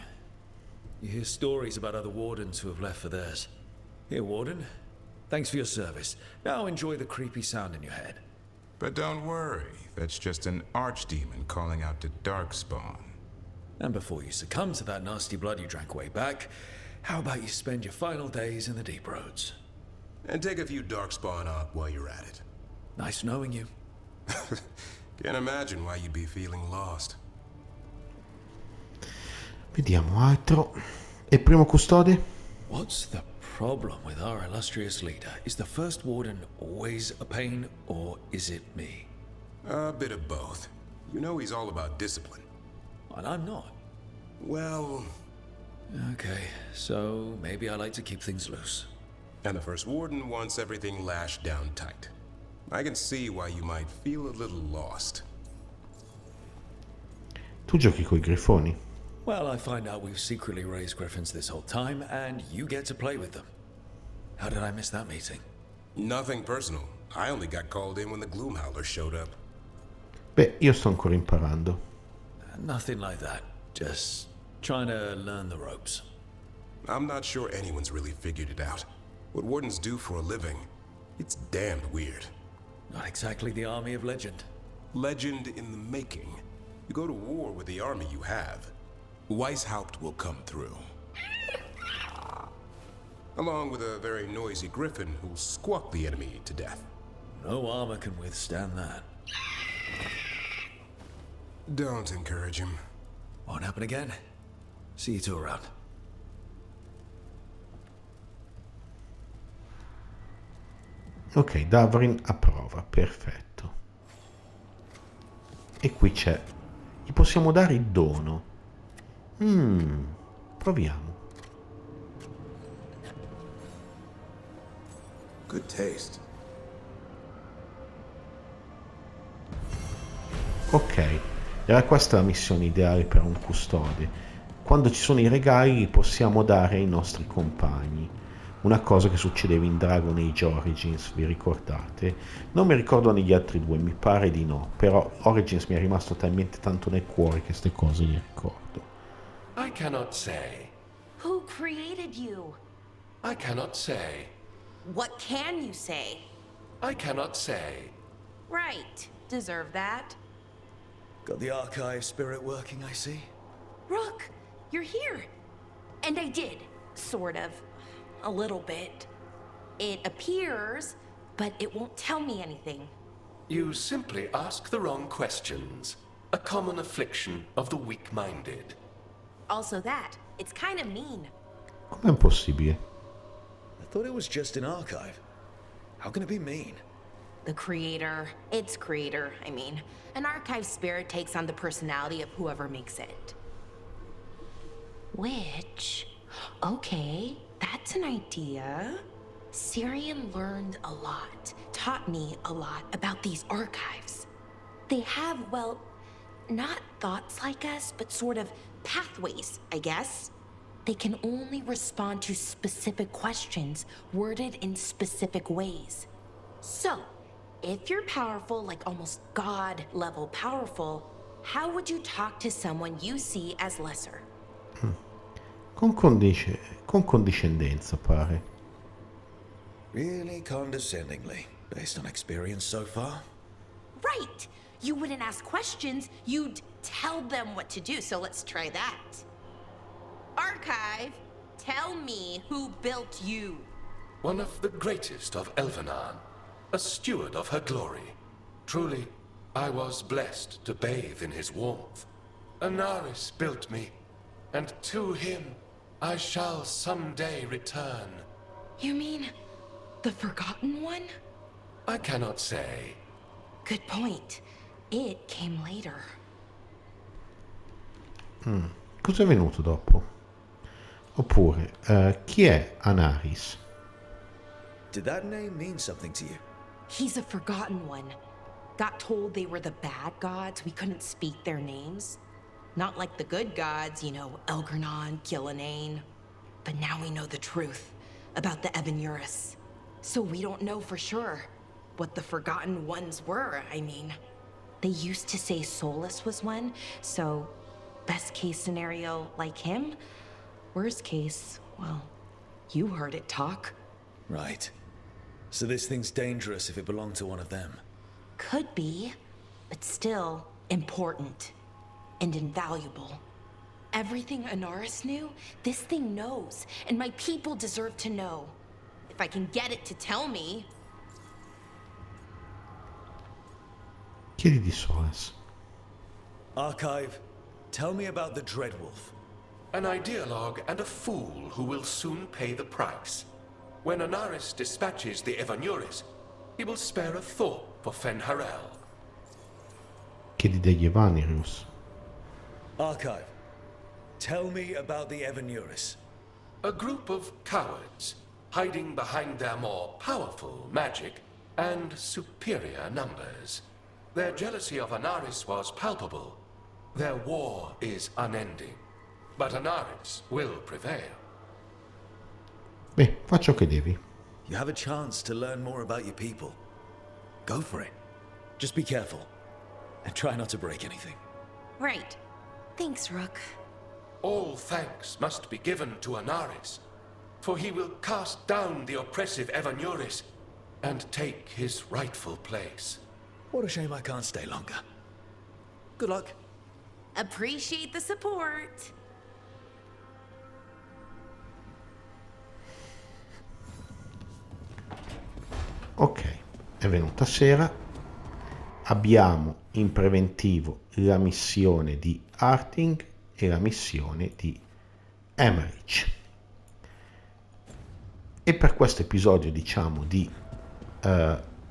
[SPEAKER 12] You hear stories about other wardens who have left for theirs. Here, warden. Thanks for your service. Now enjoy the creepy sound in your head.
[SPEAKER 15] But don't worry, that's just an archdemon calling out to Darkspawn.
[SPEAKER 12] And before you succumb to that nasty blood you drank way back, how about you spend your final days in the deep roads?
[SPEAKER 17] And take a few Darkspawn up while you're at it.
[SPEAKER 12] Nice knowing you.
[SPEAKER 17] Can't imagine why you'd be feeling lost.
[SPEAKER 2] Vediamo altro. E primo custode?
[SPEAKER 12] What's the problem with our illustrious leader? Is the first warden always a pain, or is it me?
[SPEAKER 17] A bit of both. You know he's all about discipline.
[SPEAKER 12] And I'm not.
[SPEAKER 17] Well...
[SPEAKER 12] Okay, so maybe I like to keep things loose.
[SPEAKER 17] And the first warden wants everything lashed down tight. I can see why you might feel a little lost.
[SPEAKER 2] Tu giochi coi grifoni?
[SPEAKER 12] Well, I find out we've secretly raised griffins this whole time, and you get to play with them. How did I miss that meeting?
[SPEAKER 17] Nothing personal. I only got called in when the Gloomhowler showed up.
[SPEAKER 2] Beh, io sto ancora imparando.
[SPEAKER 12] Nothing like that. Just trying to learn the ropes.
[SPEAKER 17] I'm not sure anyone's really figured it out. What wardens do for a living, it's damned weird.
[SPEAKER 12] Not exactly the army of legend.
[SPEAKER 17] Legend in the making. You go to war with the army you have. Weishaupt will come through. along with a very noisy griffin who'll squawk the enemy to death.
[SPEAKER 12] No armor can withstand that.
[SPEAKER 17] Don't encourage him.
[SPEAKER 12] Won't happen again. See you two around.
[SPEAKER 2] Ok, Davrin approva, perfetto. E qui c'è. Gli possiamo dare il dono. Proviamo.
[SPEAKER 3] Good taste.
[SPEAKER 2] Ok, era questa la missione ideale per un custode. Quando ci sono i regali li possiamo dare ai nostri compagni. Una cosa che succedeva in Dragon Age Origins, vi ricordate? Non mi ricordo negli altri due, mi pare di no, però Origins mi è rimasto talmente tanto nel cuore che queste cose le ricordo.
[SPEAKER 4] I cannot say.
[SPEAKER 9] Who created you?
[SPEAKER 4] I cannot say.
[SPEAKER 9] What can you say?
[SPEAKER 4] I cannot say.
[SPEAKER 9] Right. Deserve that.
[SPEAKER 12] Got the archive spirit working, I see.
[SPEAKER 9] Rook, you're here. And I did, sort of. A little bit. It appears, but it won't tell me anything.
[SPEAKER 4] You simply ask the wrong questions. A common affliction of the weak-minded.
[SPEAKER 9] Also that, it's kind of mean.
[SPEAKER 2] Com'è possibile?
[SPEAKER 12] I thought it was just an archive. How can it be mean?
[SPEAKER 9] The creator, its creator, I mean. An archive spirit takes on the personality of whoever makes it. Which, okay, that's an idea. Syrian learned a lot, taught me a lot about these archives. They have, well, not thoughts like us, but sort of pathways, I guess. They can only respond to specific questions worded in specific ways. So, if you're powerful, like almost God-level powerful, how would you talk to someone you see as lesser?
[SPEAKER 2] Con condiscendenza, pare.
[SPEAKER 12] Really condescendingly, based on experience so far?
[SPEAKER 9] Right! You wouldn't ask questions, you'd tell them what to do, so let's try that. Archive, tell me who built you.
[SPEAKER 4] One of the greatest of Elvenan, a steward of her glory. Truly, I was blessed to bathe in his warmth. Anaris built me, and to him I shall someday return.
[SPEAKER 9] You mean the Forgotten One?
[SPEAKER 4] I cannot say.
[SPEAKER 9] Good point. It came later.
[SPEAKER 2] Cos'è venuto dopo? Oppure, chi è Anaris?
[SPEAKER 12] Did that name mean something to you?
[SPEAKER 9] He's a Forgotten One. Got told they were the bad gods, we couldn't speak their names. Not like the good gods, you know, Elgernon, Gillenane. But now we know the truth about the Evanuris. So we don't know for sure what the Forgotten Ones were, I mean. They used to say Solus was one, so best case scenario like him. Worst case, well, you heard it talk.
[SPEAKER 12] Right. So this thing's dangerous if it belonged to one of them.
[SPEAKER 9] Could be, but still important. And invaluable. Everything Anaris knew, this thing knows, and my people deserve to know. If I can get it to tell me.
[SPEAKER 2] Chiedi di Solas.
[SPEAKER 12] Archive, tell me about the Dreadwolf.
[SPEAKER 4] An ideologue and a fool who will soon pay the price. When Anaris dispatches the Evanuris, he will spare a thought for Fenharel.
[SPEAKER 2] Chiedi degli Evanirius.
[SPEAKER 12] Archive, tell me about the Evanuris.
[SPEAKER 4] A group of cowards, hiding behind their more powerful magic and superior numbers. Their jealousy of Anaris was palpable. Their war is unending. But Anaris will prevail.
[SPEAKER 2] Beh, fa ciò che devi.
[SPEAKER 12] You have a chance to learn more about your people. Go for it. Just be careful. And try not to break anything.
[SPEAKER 9] Right. Thanks, Rook.
[SPEAKER 4] All thanks must be given to Anaris, for he will cast down the oppressive Evanuris and take his rightful place.
[SPEAKER 12] What a shame I can't stay longer. Good luck.
[SPEAKER 9] Appreciate the support.
[SPEAKER 2] Ok, è venuta sera, abbiamo in preventivo la missione di Hardin e la missione di Emmerich. E per questo episodio, diciamo,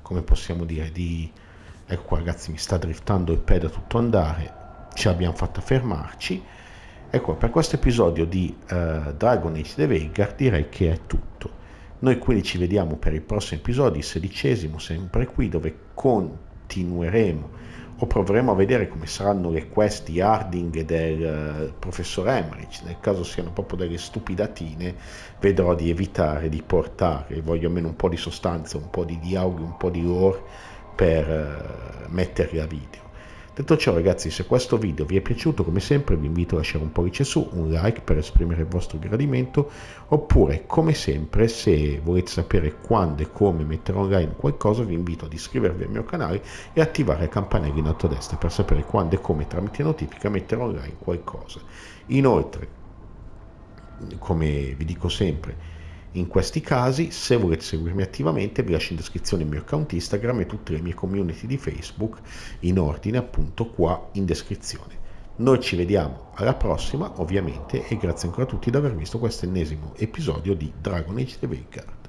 [SPEAKER 2] come possiamo dire, ecco qua ragazzi, mi sta driftando il pad a tutto andare, ce l'abbiamo fatta fermarci. Ecco, per questo episodio di Dragon Age The Veilguard direi che è tutto. Noi quindi ci vediamo per i prossimi episodi, il 16°, sempre qui, dove continueremo o proveremo a vedere come saranno le quest di Hardin e del professor Emmerich. Nel caso siano proprio delle stupidatine, vedrò di evitare di portare, voglio almeno un po' di sostanza, un po' di dialoghi, un po' di lore per metterli a video. Detto ciò ragazzi, se questo video vi è piaciuto, come sempre vi invito a lasciare un pollice su, un like per esprimere il vostro gradimento, oppure come sempre se volete sapere quando e come mettere online qualcosa vi invito ad iscrivervi al mio canale e attivare la campanella in alto a destra per sapere quando e come tramite notifica mettere online qualcosa. Inoltre, come vi dico sempre, in questi casi, se volete seguirmi attivamente, vi lascio in descrizione il mio account Instagram e tutte le mie community di Facebook in ordine appunto qua in descrizione. Noi ci vediamo alla prossima, ovviamente, e grazie ancora a tutti di aver visto questo ennesimo episodio di Dragon Age The Veilguard.